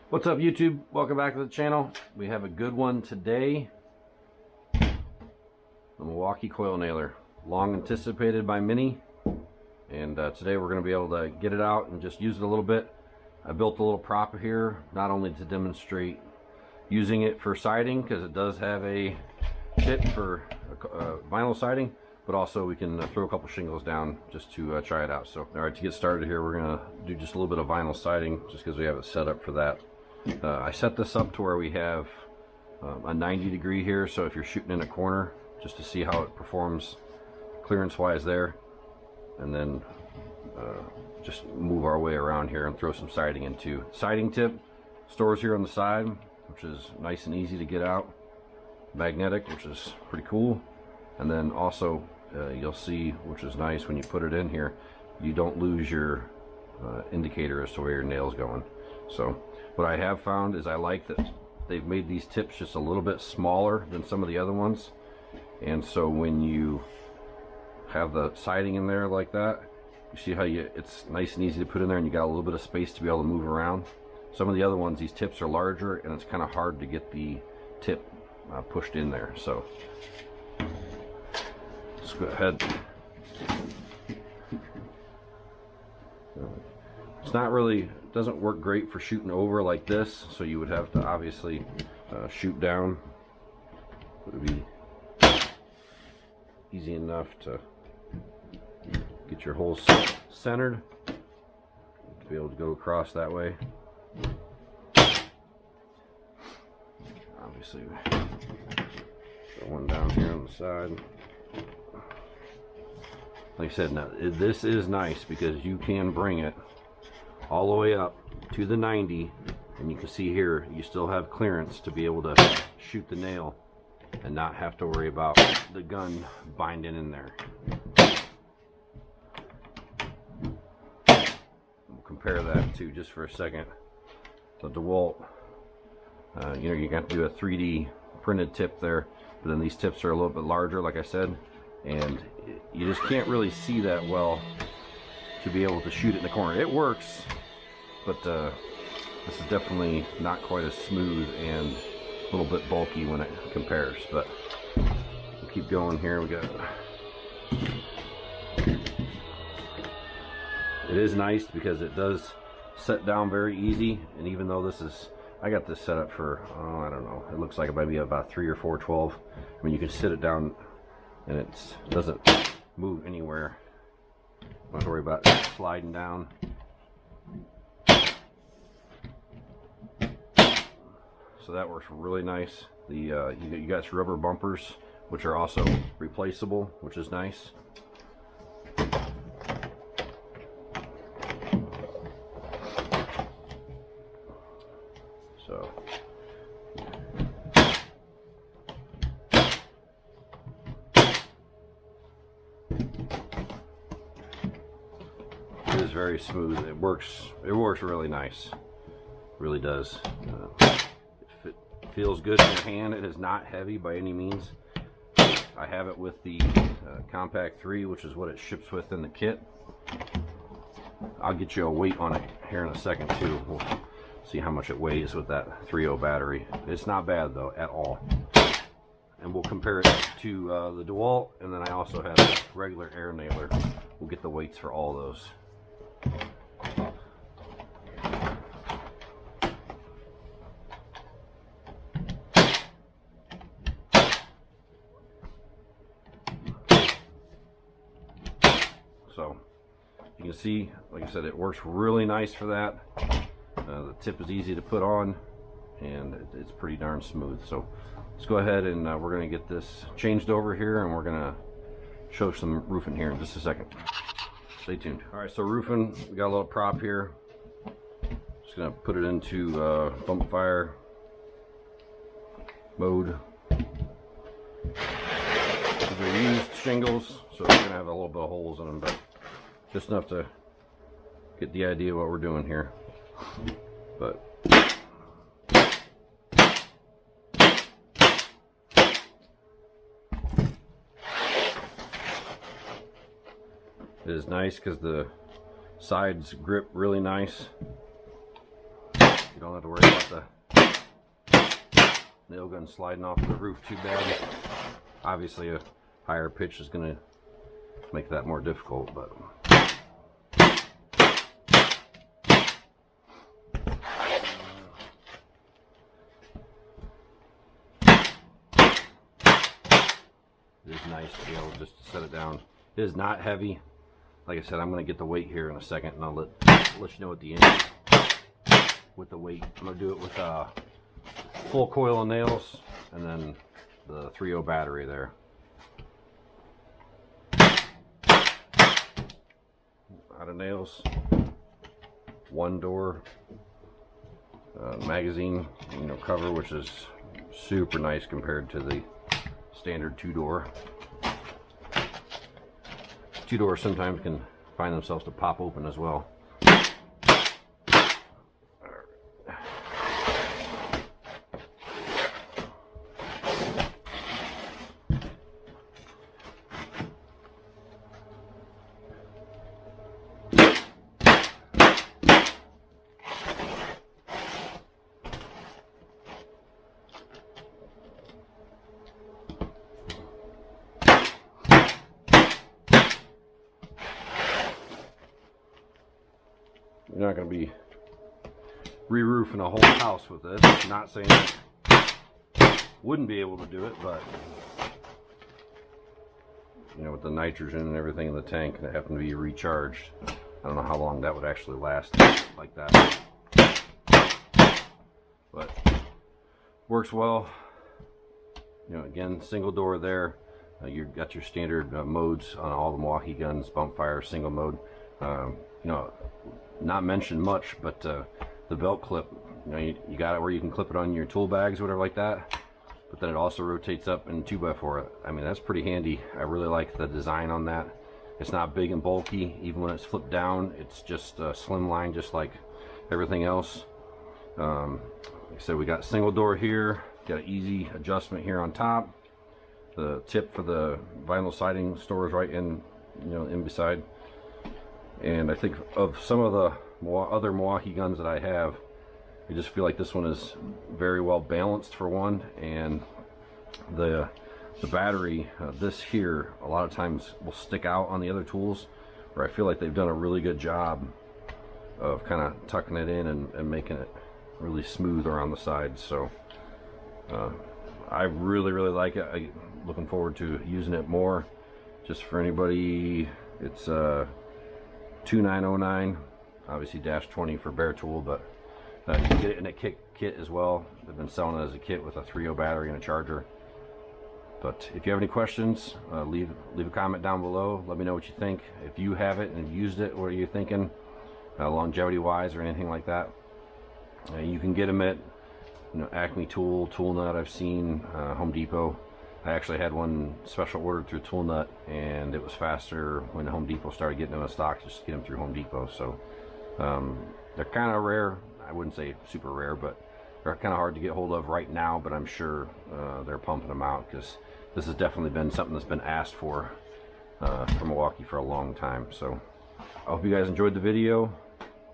What's up, YouTube? Welcome back to the channel. We have a good one today. The Milwaukee coil nailer, long anticipated by many, and today we're going to be able to get it out and just use it a little bit. I built a little prop here, not only to demonstrate using it for siding, because it does have a kit for vinyl siding, but also we can throw a couple shingles down just to try it out. So, all right, to get started here, we're going to do just a little bit of vinyl siding, just because we have it set up for that. I set this up to where we have a 90 degree here, so if you're shooting in a corner, just to see how it performs clearance wise there, and then just move our way around here and throw some siding in too. Siding tip stores here on the side, which is nice and easy to get out. Magnetic, which is pretty cool. And then also you'll see, which is nice, when you put it in here, you don't lose your indicator as to where your nail's going. So what I have found is I like that they've made these tips just a little bit smaller than some of the other ones, and so when you have the siding in there like that, you see how it's nice and easy to put in there, and you got a little bit of space to be able to move around. Some of the other ones, these tips are larger and it's kind of hard to get the tip pushed in there. So let's go ahead. It's not really, it doesn't work great for shooting over like this, so you would have to obviously shoot down. It would be easy enough to get your holes centered to be able to go across that way. Obviously, got one down here on the side. Like I said, now this is nice because you can bring it all the way up to the 90, and you can see here you still have clearance to be able to shoot the nail and not have to worry about the gun binding in there. We'll compare that to, just for a second, the DeWalt. You know, you got to do a 3D printed tip there, but then these tips are a little bit larger, like I said, and you just can't really see that well to be able to shoot it in the corner. It works, but this is definitely not quite as smooth and a little bit bulky when it compares. But we'll keep going here. We got, it is nice because it does set down very easy, and even though this is, I got this set up for, oh, I don't know, it looks like it might be about 3 or 412. I mean, you can sit it down and it doesn't move anywhere. Don't have to worry about sliding down. So that works really nice. The you got rubber bumpers, which are also replaceable, which is nice. So it is very smooth. It works really nice. It really does. It feels good in your hand. It is not heavy by any means. I have it with the Compact 3, which is what it ships with in the kit. I'll get you a weight on it here in a second too. We'll see how much it weighs with that 3.0 battery. It's not bad though at all. And we'll compare it to the DeWalt, and then I also have a regular air nailer. We'll get the weights for all those. So you can see, like I said, it works really nice for that. The tip is easy to put on, and it's pretty darn smooth. So let's go ahead and we're going to get this changed over here, and we're going to show some roofing here in just a second. Stay tuned. All right, so roofing, we got a little prop here. Just going to put it into bump fire mode. These are used shingles, so we're going to have a little bit of holes in them, but just enough to get the idea of what we're doing here. But it is nice because the sides grip really nice. You don't have to worry about the nail gun sliding off the roof too bad. Obviously a higher pitch is going to make that more difficult, but it is nice to be able to just set it down. It is not heavy. Like I said, I'm going to get the weight here in a second, and I'll let you know at the end with the weight. I'm going to do it with full coil of nails and then the 3.0 battery there. Out of nails, one door magazine, cover, which is super nice compared to the standard two-door. Two-doors sometimes can find themselves to pop open as well. You're not going to be re-roofing a whole house with this. I'm not saying you wouldn't be able to do it, but with the nitrogen and everything in the tank that happened to be recharged, I don't know how long that would actually last like that. But works well. Again, single door there. You've got your standard modes on all the Milwaukee guns: bump fire, single mode. Not mentioned much, but the belt clip, you got it where you can clip it on your tool bags or whatever like that, but then it also rotates up in 2x4. I mean, that's pretty handy. I really like the design on that. It's not big and bulky. Even when it's flipped down, it's just a slim line, just like everything else. Like I said, we got single door here, got an easy adjustment here on top. The tip for the vinyl siding stores right in in beside. And I think of some of the other Milwaukee guns that I have, I just feel like this one is very well balanced for one, and the battery, this here, a lot of times will stick out on the other tools, where I feel like they've done a really good job of kind of tucking it in and making it really smooth around the sides. So I really like it. I'm looking forward to using it more. Just for anybody, it's 2909, obviously -20 for bare tool, but you can get it in a kit as well. They've been selling it as a kit with a 3.0 battery and a charger. But if you have any questions, leave a comment down below. Let me know what you think. If you have it and used it, what are you thinking, longevity wise or anything like that? You can get them at Acme Tool, Tool Nut. I've seen Home Depot. I actually had one special ordered through Tool Nut, and it was faster when Home Depot started getting them in stock, just to get them through Home Depot. So they're kind of rare. I wouldn't say super rare, but they're kind of hard to get hold of right now, but I'm sure they're pumping them out, because this has definitely been something that's been asked for from Milwaukee for a long time. So I hope you guys enjoyed the video,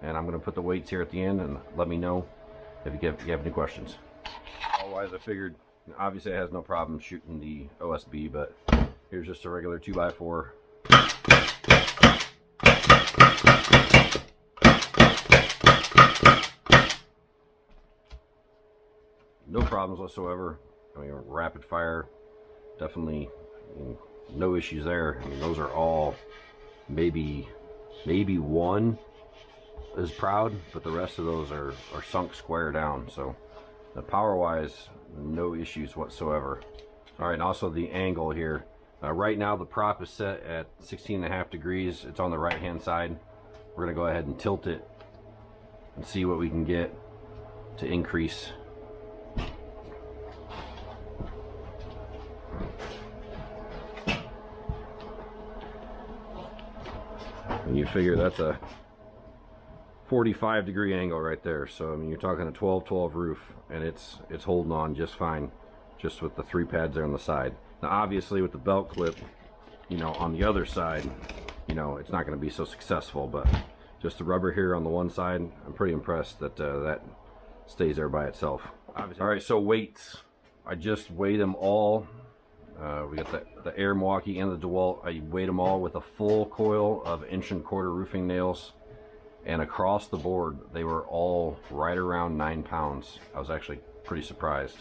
and I'm going to put the weights here at the end, and let me know if you have any questions. Otherwise, I figured obviously it has no problem shooting the OSB, but here's just a regular 2x4. No problems whatsoever. I mean, rapid fire, definitely, no issues there. I mean, those are all maybe one is proud, but the rest of those are sunk square down. So power wise, no issues whatsoever. All right, and also the angle here. Right now the prop is set at 16.5 degrees. It's on the right hand side. We're gonna go ahead and tilt it and see what we can get to increase. And you figure that's a 45-degree angle right there. So I mean, you're talking a 12-12 roof, and it's holding on just fine, just with the 3 pads there on the side. Now obviously with the belt clip, on the other side, it's not going to be so successful, but just the rubber here on the one side, I'm pretty impressed that that stays there by itself. Obviously. All right, so weights. I just weighed them all. We got the Air Milwaukee and the DeWalt. I weighed them all with a full coil of 1¼ roofing nails, and across the board they were all right around 9 pounds. I was actually pretty surprised.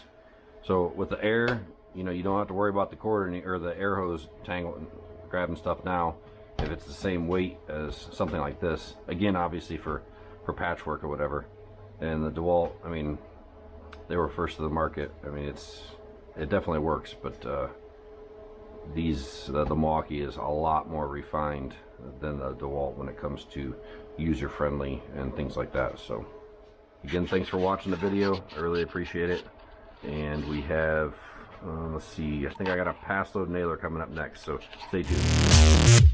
So with the Air, you know, you don't have to worry about the cord or the air hose tangling, grabbing stuff now if it's the same weight as something like this. Again, obviously for patchwork or whatever. And the DeWalt, I mean, they were first to the market. I mean, it definitely works, but the Milwaukee is a lot more refined than the DeWalt when it comes to user friendly and things like that. So again, thanks for watching the video. I really appreciate it. And we have let's see, I think I got a pass load nailer coming up next, so stay tuned.